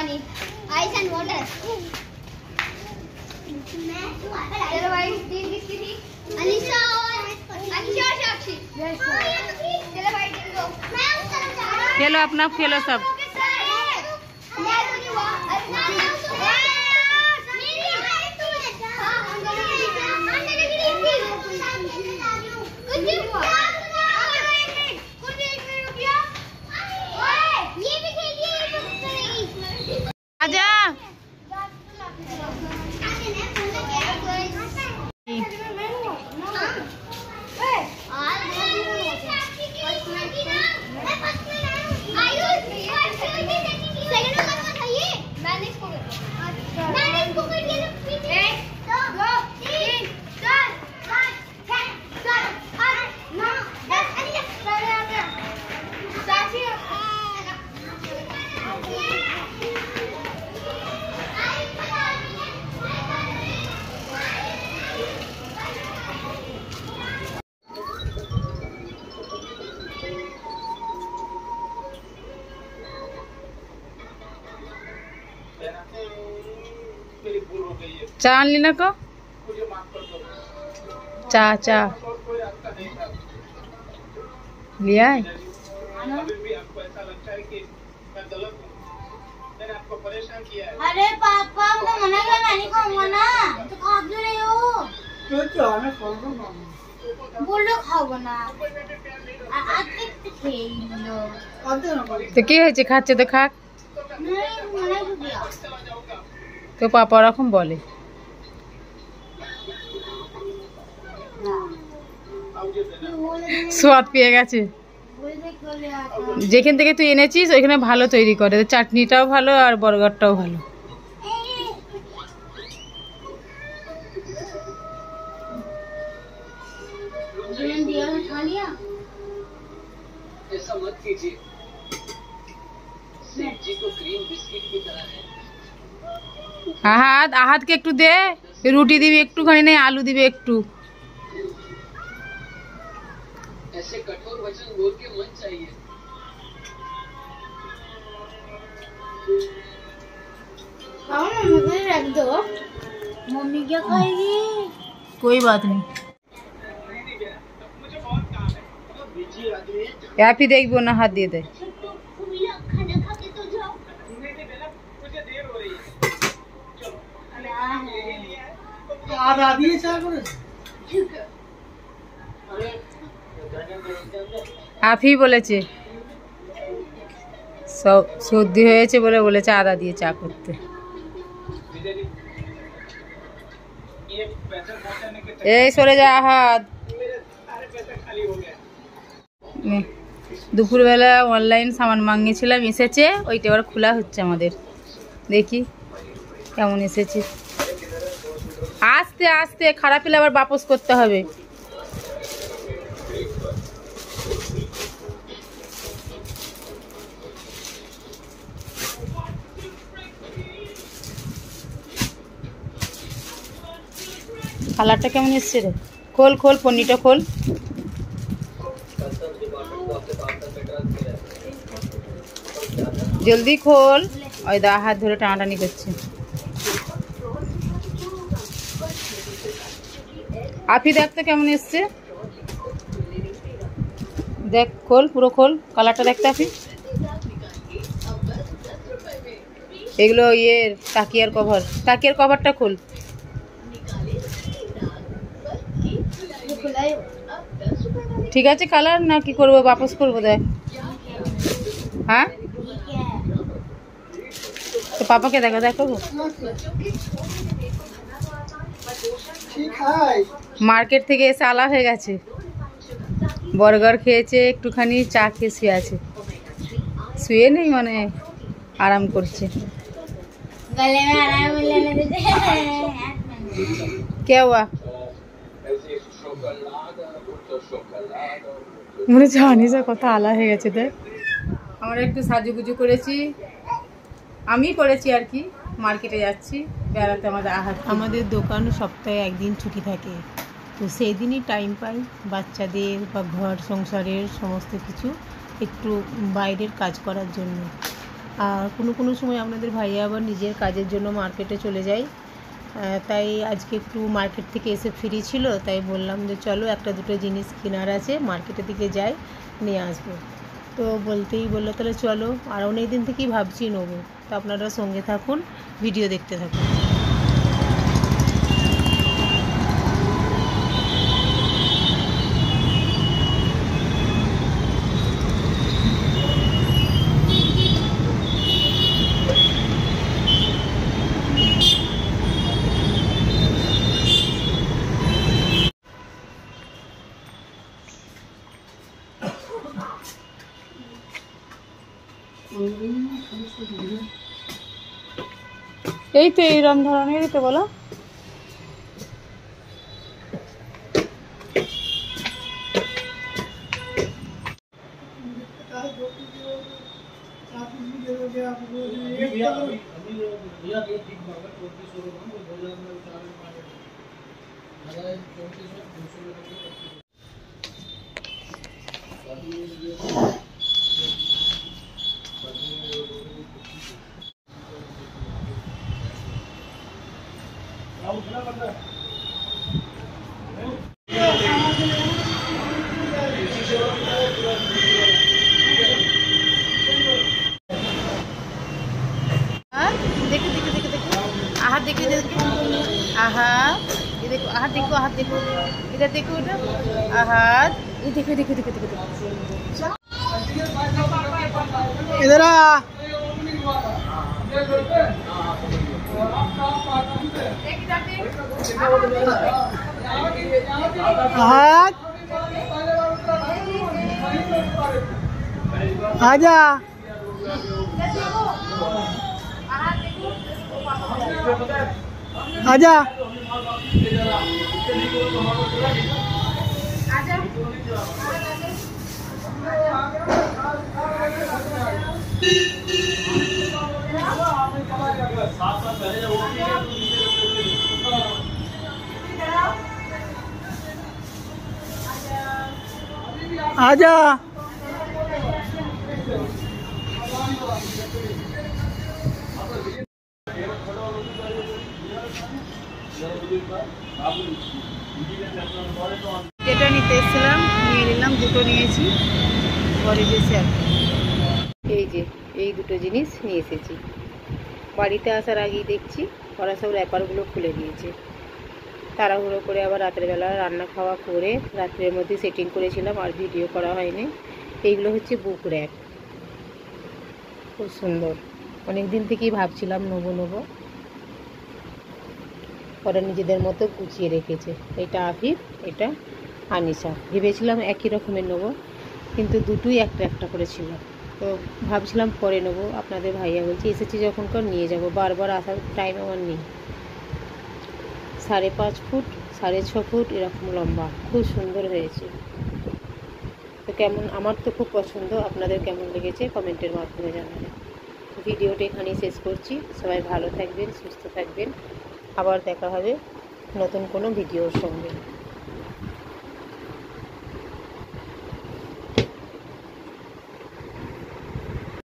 पानी, ice and water. चलो भाई, टीम किसकी थी? अनीशा और साक्षी। चलो भाई टीम को। खेलो अपना, खेलो सब। आजा। चान लेना को चा चा लिया है। अरे पापा मैं मना किया, मैं नहीं खाऊंगा ना। तो खा क्यों रहे हो? बोलो खाओ ना। आज तक खेल लो। तो কি হয়েছে, খাচ্ছে তো খাক। नहीं मना क्यों किया? তো পাপা ওরকম বলে। स्वाद পেয়ে গেছে। যেখান থেকে তুই এনেছিস ওইখানে ভালো তৈরি করে, চাটনিটাও ভালো আর বার্গারটাও ভালো। আহাদ, আহাদকে একটু দে, রুটি দিবি একটুখানি, নেই আলু দিবি একটু। ऐसे कठोर वचन बोल के मन चाहिए। मुझे रख दो, मम्मी क्या खाएगी? कोई बात नहीं, या फिर देखो ना हाथ दे दे। खाना खा के तो जाओ। আপনি বলেছে সর্দি হয়েছে বলে বলেছে আদা দিয়ে চা করতে। এই সরে যা হাত। দুপুরবেলা অনলাইন সামান মাঙ্গিয়েছিলাম, এসেছে, ওইটা এবার খোলা হচ্ছে আমাদের। দেখি কেমন এসেছে। আস্তে আস্তে, খারাপ হলে আবার বাপস করতে হবে। কালারটা কেমন এসছে রে? খোল খোল, পনিরটা খোল। জলদি খোল। ওই দা হাত ধরে টানাটানি করছে। আপনি দেখ তো কেমন এসছে, দেখ, খোল, পুরো খোল, কালারটা দেখতে আপনি। এগুলো ইয়ের তাকিয়ার কভার, তাকিয়ার কভারটা খোল। ঠিক আছে কালার, না কি করবো, বাপস করবো? দেখ, হ্যাঁ তো পাপাকে দেখো, দেখো মার্কেট থেকে এসে আলা হয়ে গেছে, বার্গার খেয়েছে, একটুখানি চা খেয়ে শুয়ে আছে। শুয়ে নেই মানে আরাম করছে। কে हुआ? মনে জানি যা কথা আলা হয়ে গেছে। দেখ আমরা একটু সাজুগুজু করেছি, আমি করেছি আর কি। মার্কেটে যাচ্ছি বেড়াতে। আমাদের দোকান সপ্তাহে একদিন ছুটি থাকে, তো সেই দিনই টাইম পাই বাচ্চাদের বা ঘর সংসারের সমস্ত কিছু একটু বাইরের কাজ করার জন্য। আর কোনো সময় আপনাদের ভাইয়া আবার নিজের কাজের জন্য মার্কেটে চলে যায়, তাই আজকে একটু মার্কেট থেকে এসে ফ্রি ছিল, তাই বললাম যে চলো একটা দুটো জিনিস কেনার আছে, মার্কেটের দিকে যাই, নিয়ে আসবো। তো বলতেই বললো তাহলে চলো, আর অনেক দিন থেকেই ভাবছি নেবো। তো আপনারা সঙ্গে থাকুন, ভিডিও দেখতে থাকুন। এই তো এইরকম ধরনেরই তো বলো। देखो देखो देखो देखो आहत देखो आहत, ये देखो आहत देखो, आहत देखो इधर देखो इधर आहत, ये देखो देखो देखो देखो इधर आ आहत आजा आजा आजा যেটা নিতে এসেছিলাম নিয়ে নিলাম, দুটো নিয়েছি ঘরে যেছে। এই যে এই দুটো জিনিস নিয়ে এসেছি। বাড়িতে আসার আগেই দেখছি ওরা সব র্যাপারগুলো খুলে দিয়েছে। তাড়াহুড়ো করে আবার রাতের বেলা রান্না খাওয়া করে রাত্রের মধ্যে সেটিং করেছিলাম, আর ভিডিও করা হয়নি। এইগুলো হচ্ছে বুক র্যাক, খুব সুন্দর। অনেক দিন থেকেই ভাবছিলাম নেবো, ওরা নিজেদের মতো গুছিয়ে রেখেছে। এটা আফিফ, এটা আনিশা। ভেবেছিলাম একই রকমের নেবো, কিন্তু দুটোই একটা একটা করে ছিল, তো ভাবছিলাম পরে নেবো। আপনাদের ভাইয়া বলছে এসেছি যখনকার নিয়ে যাব, বারবার আসার টাইম আমার নেই। 5.5 ফুট 6.5 ফুট এরকম লম্বা, খুব সুন্দর হয়েছে। তো কেমন, আমার তো খুব পছন্দ, আপনাদের কেমন লেগেছে কমেন্টের মাধ্যমে জানাবেন। ভিডিওটা এখানেই শেষ করছি। সবাই ভালো থাকবেন, সুস্থ থাকবেন। আবার দেখা হবে নতুন কোনো ভিডিওর সঙ্গে।